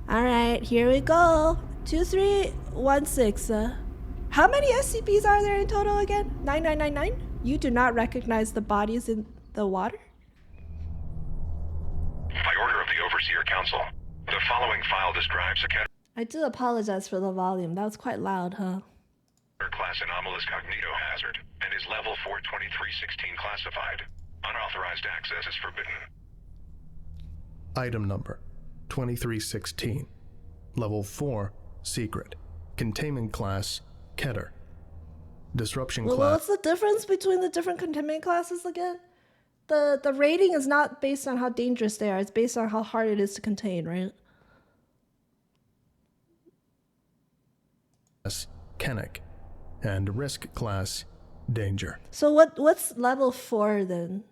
Alright, here we go. 2316. How many SCPs are there in total again? 9999? You do not recognize the bodies in the water? By order of the Overseer Council, the following file describes a I do apologize for the volume. That was quite loud, huh? class anomalous Cognitohazard and is level 42316 classified. Unauthorized access is forbidden. Item number 2316. Level 4, secret. Containment class, Keter. Disruption class. What's the difference between the different containment classes again? The rating is not based on how dangerous they are. It's based on how hard it is to contain, right? Kennick. And risk class, danger. So what's level 4 then?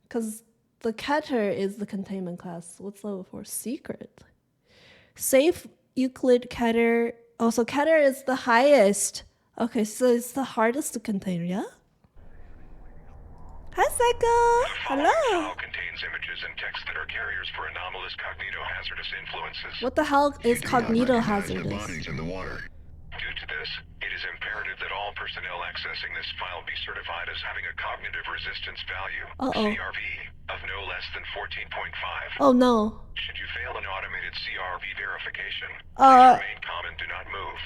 Because the Keter is the containment class. What's level 4? Secret. Safe Euclid Keter. Oh, so Keter is the highest. Okay, so it's the hardest to contain, yeah? Hi, Psycho. Hello. File contains images and text that are carriers for anomalous cognitohazardous influences. What the hell is cognitohazardous? Bodies in the water. Due to this, it is imperative that all personnel accessing this file be certified as having a cognitive resistance value, CRV, of no less than 14.5. Oh no. Should you fail an automated CRV verification, please remain calm and do not move.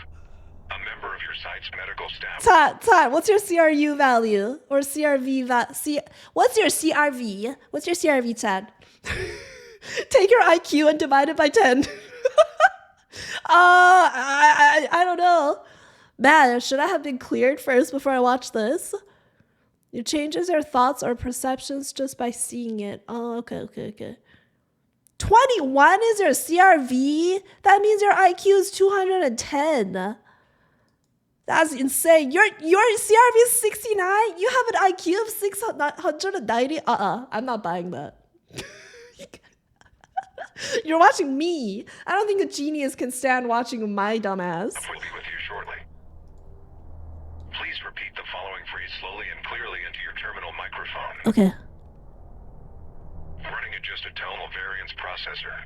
A member of your site's medical staff. Tad, what's your CRU value? Or CRV what's your CRV? What's your CRV, Tad? Take your IQ and divide it by 10. I don't know. Man, should I have been cleared first before I watched this? It changes your thoughts or perceptions just by seeing it. Oh, okay. 21 is your CRV? That means your IQ is 210. That's insane. Your CRV is 69? You have an IQ of 690? I'm not buying that. You're watching me. I don't think a genius can stand watching my dumbass. We'll be with you shortly. Please repeat the following phrase slowly and clearly into your terminal microphone. Okay. Running at just a tonal variance processor.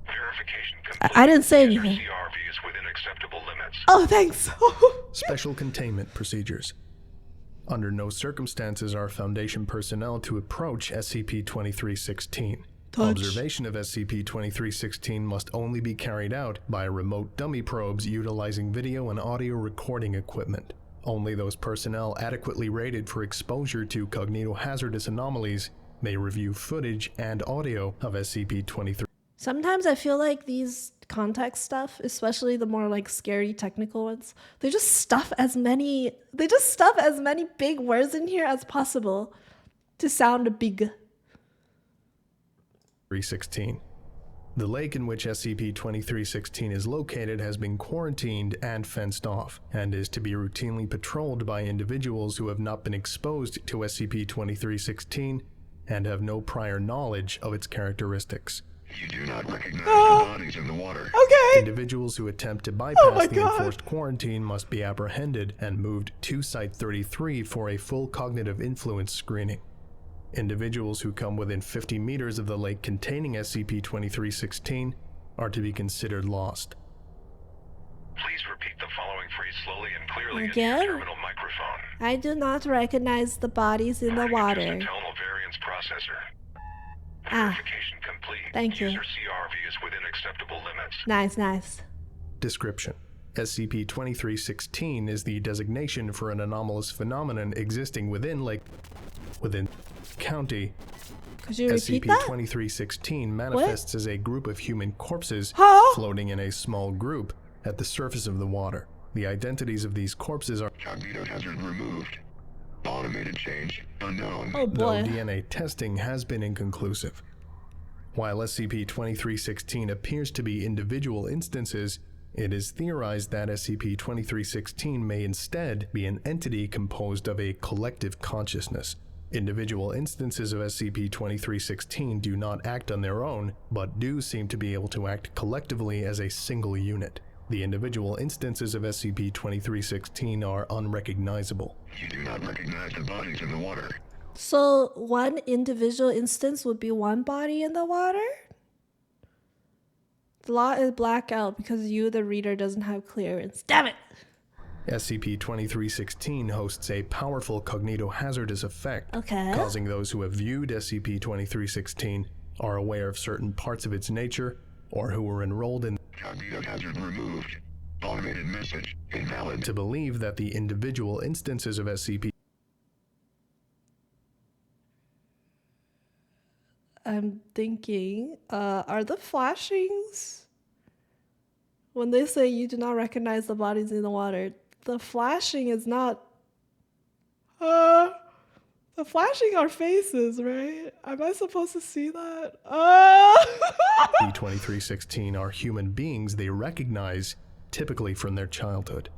Verification complete. I didn't say anything. Your CRV is within acceptable limits. Oh, thanks. Special containment procedures. Under no circumstances are Foundation personnel to approach SCP-2316. Observation of SCP-2316 must only be carried out by remote dummy probes utilizing video and audio recording equipment. Only those personnel adequately rated for exposure to cognitohazardous anomalies may review footage and audio of SCP-23. Sometimes I feel like these context stuff, especially the more like scary technical ones, they just stuff as many big words in here as possible to sound big. 316. The lake in which SCP-2316 is located has been quarantined and fenced off, and is to be routinely patrolled by individuals who have not been exposed to SCP-2316 and have no prior knowledge of its characteristics. You do not recognize the bodies in the water. Okay. Individuals who attempt to bypass the enforced quarantine must be apprehended and moved to Site-33 for a full cognitive influence screening. Individuals who come within 50 meters of the lake containing SCP-2316 are to be considered lost. Please repeat the following phrase slowly and clearly Again? into your terminal microphone. I do not recognize the bodies in the water. Just a tonal variance processor. Verification complete. Thank you. User CRV is within acceptable limits. Nice. Description: SCP-2316 is the designation for an anomalous phenomenon existing within County. Could you repeat that? SCP-2316 manifests as a group of human corpses floating in a small group at the surface of the water. The identities of these corpses are Cognitohazard removed. Automated change unknown. Oh boy. Though DNA testing has been inconclusive. While SCP-2316 appears to be individual instances, it is theorized that SCP-2316 may instead be an entity composed of a collective consciousness. Individual instances of SCP-2316 do not act on their own, but do seem to be able to act collectively as a single unit. The individual instances of SCP-2316 are unrecognizable. You do not recognize the bodies in the water. So one individual instance would be one body in the water? The law is blackout because you, the reader, doesn't have clearance. Damn it! SCP-2316 hosts a powerful cognitohazardous effect, causing those who have viewed SCP-2316, are aware of certain parts of its nature, or who were enrolled in Cognitohazard removed. Automated message invalid. to believe that the individual instances of SCP I'm thinking, are the flashings, when they say you do not recognize the bodies in the water, the flashing is not, the flashing are faces, right? Am I supposed to see that? SCP-2316 are human beings they recognize, typically from their childhood.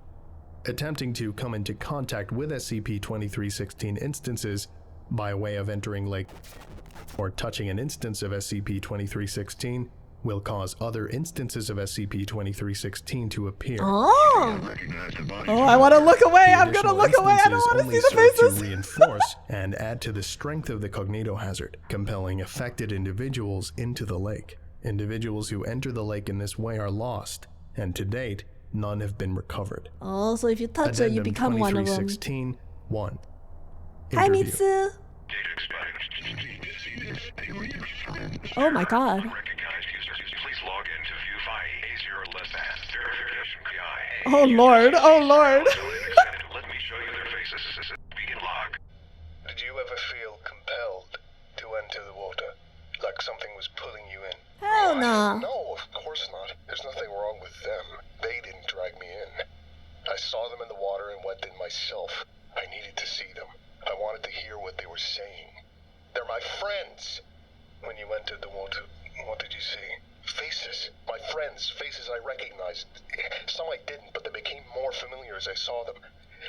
Attempting to come into contact with SCP-2316 instances by way of entering Lake or touching an instance of SCP-2316 will cause other instances of SCP-2316 to appear. Oh, I want to look away. I'm going to look away. I don't want to see the faces. To reinforce and add to the strength of the cognitohazard, compelling affected individuals into the lake. Individuals who enter the lake in this way are lost, and to date, none have been recovered. Oh, so if you touch it, you become one of them. 2316-1. Hi, Interview. Mitsu. Oh my god. Recognized users, please log in to view A0 less than verification PI. Oh lord, oh lord. Let me show you their faces. Begin log. Did you ever feel compelled to enter the water? Like something was pulling you in? Hell no. No, of course not. There's nothing wrong with them. They didn't drag me in. I saw them in the water and went in myself. I needed to see them. I wanted to hear what they were saying. They're my friends. When you entered the water, what did you see? Faces. My friends. Faces I recognized. Some I didn't, but they became more familiar as I saw them.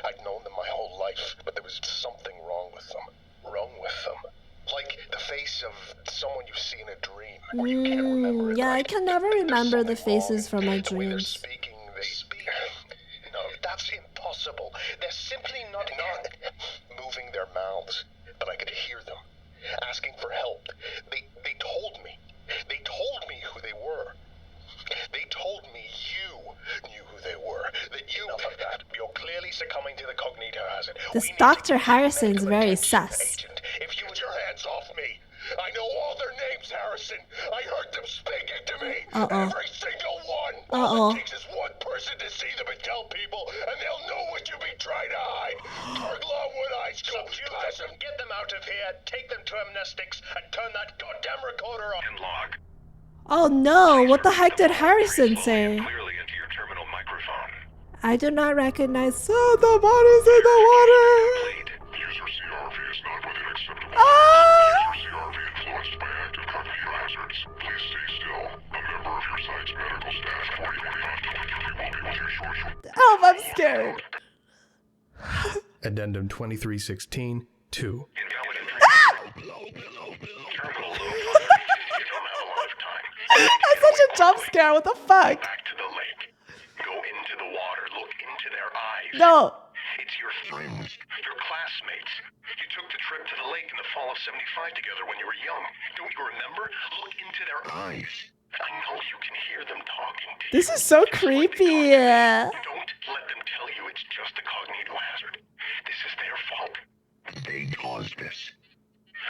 I'd known them my whole life, but there was something wrong with them. Wrong with them. Like the face of someone you see in a dream, where you can't remember it. Yeah, I can never remember the There's something faces from my wrong. The way they're dreams. speaking, they speak. No, that's impossible. They're simply not moving their mouths, but I could hear them asking for help. They told me. They told me who they were. They told me you knew who they were. That you. Enough of that. You're clearly succumbing to the cognitohazard. This Dr. Harrison's very sus. Agent, if you would your hands off me. I know all their names, Harrison. I heard them speaking to me. Every single one. All it takes is one person to see them and tell people, and they'll know what you've been trying to hide. Turn Longwood High School. Subdue them, get them out of here, take them to amnestics, and turn that goddamn recorder off. In log. Oh no, what the heck did Harrison say? Clearly into your terminal microphone. I do not recognize the bodies in the water. Complete. User CRV is not within acceptable. Ah! User CRV influenced by active cognitohazards. Please stay still. A member of your site's medical staff 2025-2030 will be with you shortly. Help, I'm scared. Addendum 2316-2. Invalid Below. terminal load. You don't have a lot of time. That's such a jump scare, what the fuck? Back to the lake. Go into the water. Look into their eyes. No. It's your friends, your classmates. You took the trip to the lake in the fall of '75 together when you were young. Don't you remember? Look into their eyes. I know you can hear them talking to you. This is so creepy. Don't let them tell you it's just a cognitohazard. This is their fault. They caused this.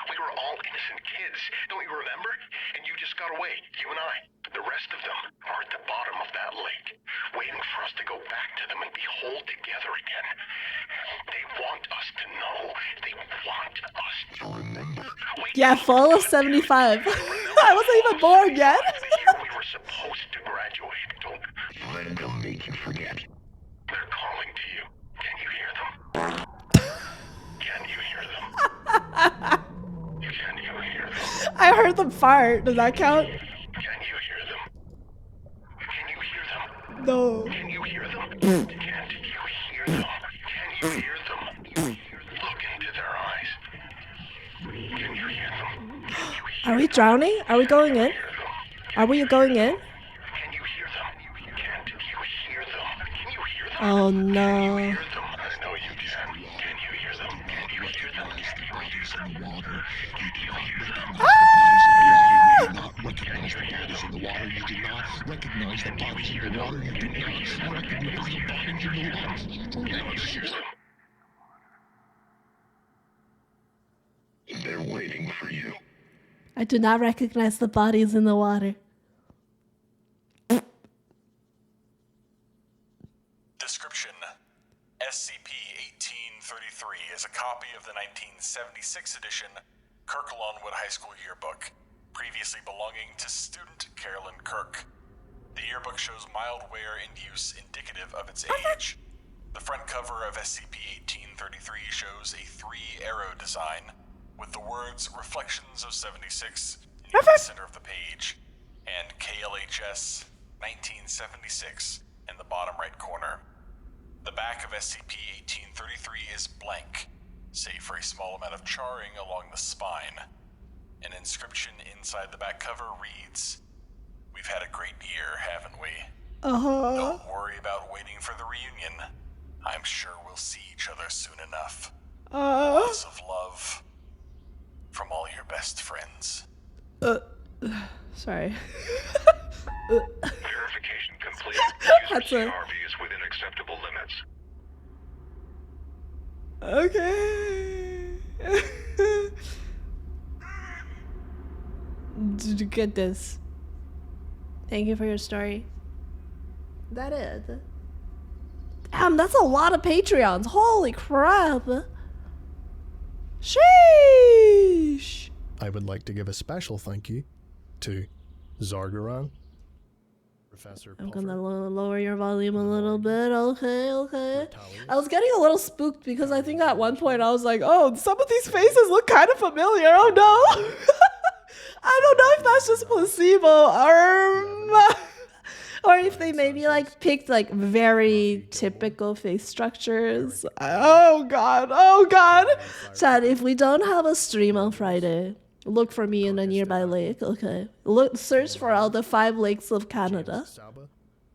We were all innocent kids, don't you remember? And you just got away, you and I. The rest of them are at the bottom of that lake, waiting for us to go back to them and be whole together again. They want us to know. They want us to Remember? Yeah, fall of 75. I wasn't even born yet. The year we were supposed to graduate. Don't. Let them make you forget. They're calling to you. Can you hear them? Can you hear them? Can you hear them? I heard them fart. Does that count? Can you hear them? Can you hear them? No. Can you hear them? Can't you hear them? Can you hear them? Look into their eyes. Can you hear them? Can you hear Are we drowning? Are we going in? them? Are we going in? Can you hear them? Can't you hear them? Can you hear them? Oh no. Hear them? I know you can. Can you hear them? Can you hear them? Bodies in the water. You do not recognize Ah! the bodies in the water. You do not recognize the bodies in the water. water. You do not recognize the bodies in the water. You do not recognize the bodies in the water. Excuse them. They're waiting for you. I do not recognize the bodies in the water. Description: SCP-1833 is a copy of the 1976 edition Kirk-Longwood High School yearbook, previously belonging to student Carolyn Kirk. The yearbook shows mild wear and use indicative of its age. The front cover of SCP-1833 shows a 3-arrow design with the words Reflections of 76 in the center of the page and KLHS 1976 in the bottom right corner. The back of SCP-1833 is blank, save for a small amount of charring along the spine. An inscription inside the back cover reads, "We've had a great year, haven't we? Don't worry about waiting for the reunion. I'm sure we'll see each other soon enough. Lots of love. From all your best friends." Sorry. Verification complete. That's User a- CRV is within acceptable limits. Okay. Did you get this? Thank you for your story. That is. Damn, that's a lot of Patreons. Holy crap. Sheesh. I would like to give a special thank you to Zargaran, Professor I'm Puffer, gonna lower your volume a little bit. Okay. Natalia, I was getting a little spooked because I think at one point I was like, oh, some of these faces look kind of familiar. Oh no. I don't know if that's just placebo or if they maybe like picked like very typical face structures. Oh god. Chad, if we don't have a stream on Friday, look for me in a nearby lake, okay? Search for all the 5 lakes of Canada. Saba,